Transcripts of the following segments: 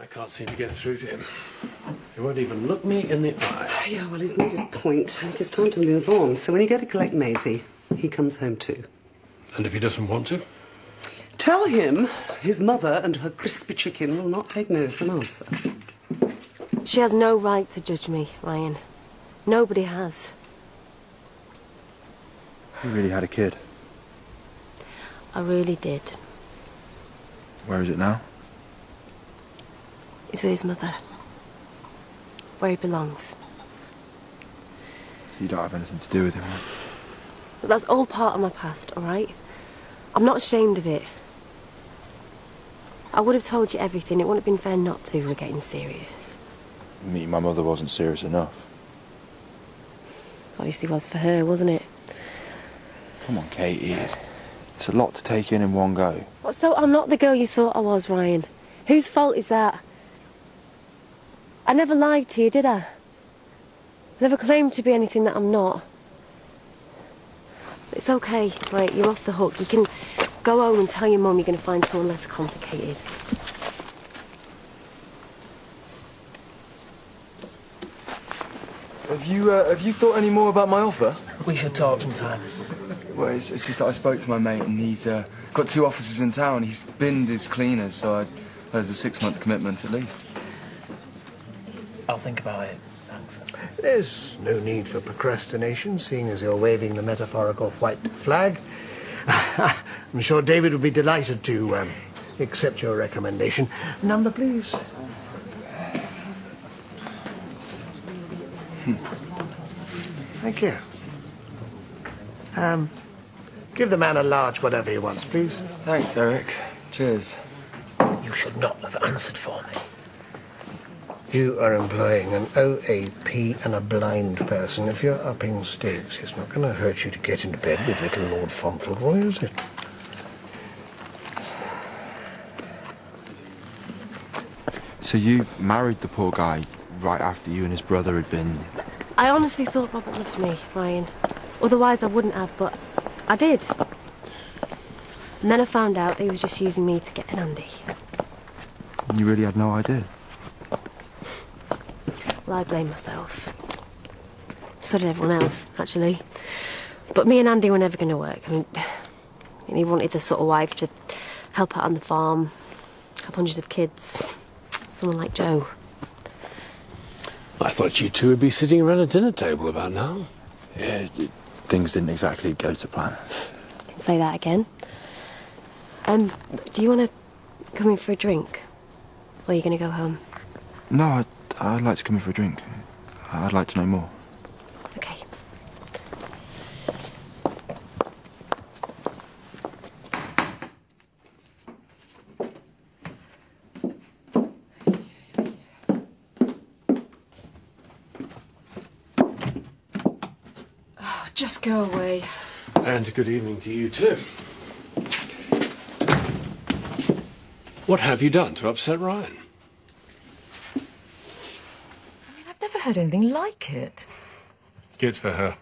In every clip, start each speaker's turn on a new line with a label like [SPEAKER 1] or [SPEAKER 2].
[SPEAKER 1] I can't seem to get through to him. He won't even look me in the eye.
[SPEAKER 2] Yeah, well, he's made his point. I think it's time to move on. So when you go to collect Maisie, he comes home too.
[SPEAKER 1] And if he doesn't want to?
[SPEAKER 2] Tell him his mother and her crispy chicken will not take no for an answer.
[SPEAKER 3] She has no right to judge me, Ryan. Nobody has.
[SPEAKER 4] You really had a kid?
[SPEAKER 3] I really did.
[SPEAKER 4] Where is it now?
[SPEAKER 3] He's with his mother. Where he belongs.
[SPEAKER 4] So you don't have anything to do with him?
[SPEAKER 3] But that's all part of my past, all right? I'm not ashamed of it. I would have told you everything. It wouldn't have been fair not to if we're getting serious.
[SPEAKER 4] Meeting my mother wasn't serious enough.
[SPEAKER 3] Obviously was for her, wasn't it?
[SPEAKER 4] Come on, Katie. It's a lot to take in one go.
[SPEAKER 3] What, so I'm not the girl you thought I was, Ryan? Whose fault is that? I never lied to you, did I? I never claimed to be anything that I'm not. It's okay, right? You're off the hook. You can go home and tell your mum you're going to find someone less complicated.
[SPEAKER 5] Have you thought any more about my offer?
[SPEAKER 6] We should talk sometime.
[SPEAKER 5] Well, it's just that I spoke to my mate and he's got 2 offices in town. He's binned his cleaners, so there's a 6-month commitment at least.
[SPEAKER 6] I'll think about it. Thanks.
[SPEAKER 7] There's no need for procrastination, seeing as you're waving the metaphorical white flag. I'm sure David would be delighted to accept your recommendation. Number, please. Thank you. Give the man a large whatever he wants, please.
[SPEAKER 5] Thanks, Eric. Cheers.
[SPEAKER 6] You should not have answered for me.
[SPEAKER 7] You are employing an OAP and a blind person. If you're upping stakes, it's not going to hurt you to get into bed with little Lord Fauntleroy, is it?
[SPEAKER 4] So you married the poor guy right after you and his brother had been...
[SPEAKER 3] I honestly thought Robert loved me, Ryan. Otherwise I wouldn't have, but I did. And then I found out that he was just using me to get an Andy.
[SPEAKER 4] You really had no idea?
[SPEAKER 3] Well, I blame myself. So did everyone else, actually. But me and Andy were never going to work. I mean, he wanted the sort of wife to help out on the farm, have hundreds of kids. Someone like Joe.
[SPEAKER 1] I thought you two would be sitting around a dinner table about now.
[SPEAKER 4] Yeah, things didn't exactly go to plan.
[SPEAKER 3] Can say that again. Do you want to come in for a drink? Or are you going to go home?
[SPEAKER 4] No, I'd like to come in for a drink. I'd like to know more.
[SPEAKER 3] Okay.
[SPEAKER 8] Oh, just go away.
[SPEAKER 1] And good evening to you too. What have you done to upset Ryan?
[SPEAKER 8] I've never heard anything like it.
[SPEAKER 1] Good for her.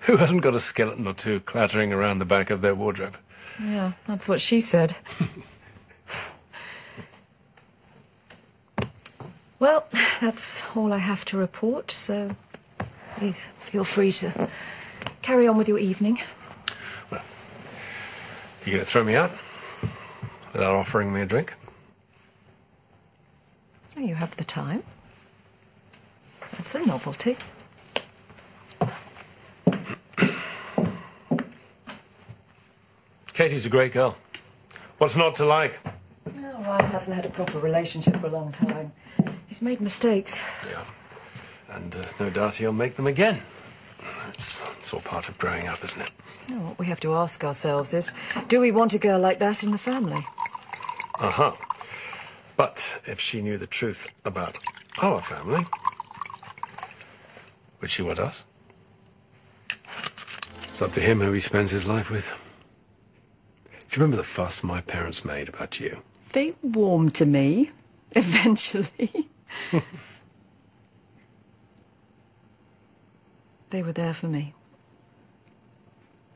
[SPEAKER 1] Who hasn't got a skeleton or two clattering around the back of their wardrobe?
[SPEAKER 8] Yeah, that's what she said. Well, that's all I have to report, so please feel free to carry on with your evening.
[SPEAKER 1] Well, you going to throw me out without offering me a drink?
[SPEAKER 8] Oh, you have the time. That's a novelty.
[SPEAKER 1] Katie's a great girl. What's not to like?
[SPEAKER 8] Well, Ryan hasn't had a proper relationship for a long time. He's made mistakes.
[SPEAKER 1] Yeah. And no doubt he'll make them again. It's all part of growing up, isn't it?
[SPEAKER 8] Well, what we have to ask ourselves is, do we want a girl like that in the family?
[SPEAKER 1] Uh-huh. But if she knew the truth about our family, would she want us? It's up to him who he spends his life with. Do you remember the fuss my parents made about you?
[SPEAKER 8] They warmed to me, eventually. They were there for me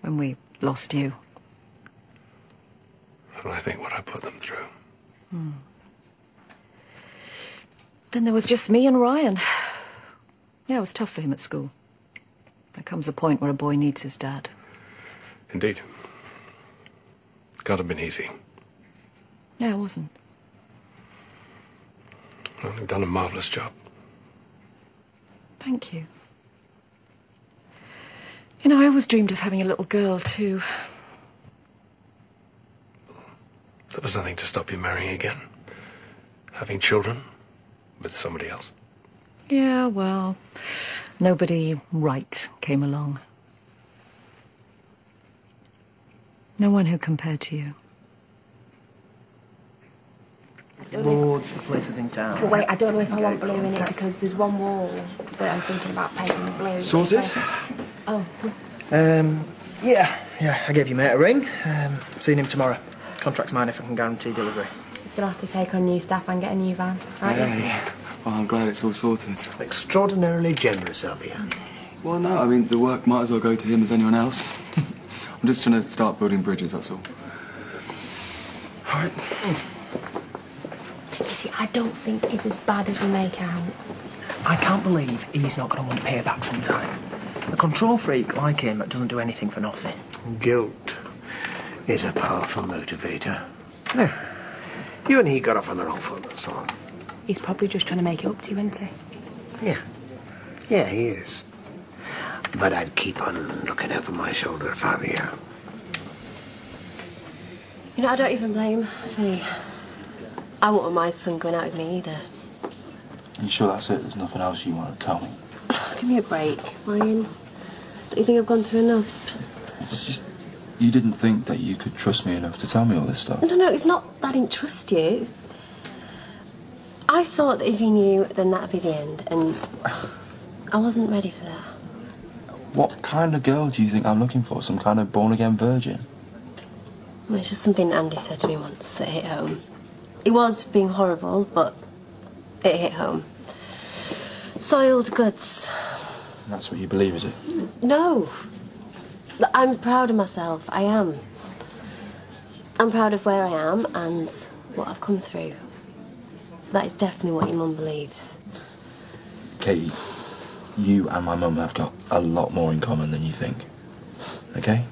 [SPEAKER 8] when we lost you.
[SPEAKER 1] And I think what I put them through.
[SPEAKER 8] Then there was just me and Ryan. Yeah, it was tough for him at school. There comes a point where a boy needs his dad.
[SPEAKER 1] Indeed. Can't have been easy.
[SPEAKER 8] Yeah, it wasn't.
[SPEAKER 1] Well, you've done a marvellous job.
[SPEAKER 8] Thank you. You know, I always dreamed of having a little girl, too.
[SPEAKER 1] There was nothing to stop you marrying again. Having children with somebody else.
[SPEAKER 8] Yeah, well, nobody right came along. No one who compared to you.
[SPEAKER 6] Loads of places in town.
[SPEAKER 9] But wait, I don't know if I want blue in it because there's one wall that I'm thinking about painting blue.
[SPEAKER 6] Sorted?
[SPEAKER 9] Oh.
[SPEAKER 6] Yeah, I gave your mate a ring. Seeing him tomorrow. Contract's mine if I can guarantee delivery.
[SPEAKER 9] He's going to have to take on new staff and get a new van, aren't you?
[SPEAKER 5] Hey, well, I'm glad it's all sorted.
[SPEAKER 7] Extraordinarily generous of you.
[SPEAKER 5] Well, no, I mean, the work might as well go to him as anyone else. I'm just trying to start building bridges, that's all. All right.
[SPEAKER 9] You see, I don't think it's as bad as we make out.
[SPEAKER 6] I can't believe he's not going to want payback from time. A control freak like him doesn't do anything for nothing.
[SPEAKER 7] Guilt is a powerful motivator. Yeah. You and he got off on the wrong foot, that's all.
[SPEAKER 9] He's probably just trying to make it up to you, isn't he?
[SPEAKER 7] Yeah. Yeah, he is. But I'd keep on looking over my shoulder if I were you.
[SPEAKER 3] You know, I don't even blame Faye. I wouldn't want my son going out with me either.
[SPEAKER 4] You sure that's it? There's nothing else you want to tell me?
[SPEAKER 3] Give me a break, Ryan. Don't you think I've gone through enough?
[SPEAKER 4] It's just... You didn't think that you could trust me enough to tell me all this stuff?
[SPEAKER 3] No, it's not that I didn't trust you. I thought that if you knew, then that'd be the end, and I wasn't ready for that.
[SPEAKER 4] What kind of girl do you think I'm looking for? Some kind of born-again virgin?
[SPEAKER 3] Well, it's just something Andy said to me once that hit home. It was being horrible, but it hit home. Soiled goods.
[SPEAKER 4] That's what you believe, is it?
[SPEAKER 3] No. I'm proud of myself. I am. I'm proud of where I am and what I've come through. That is definitely what your mum believes.
[SPEAKER 4] Katie, you and my mum have got a lot more in common than you think. Okay?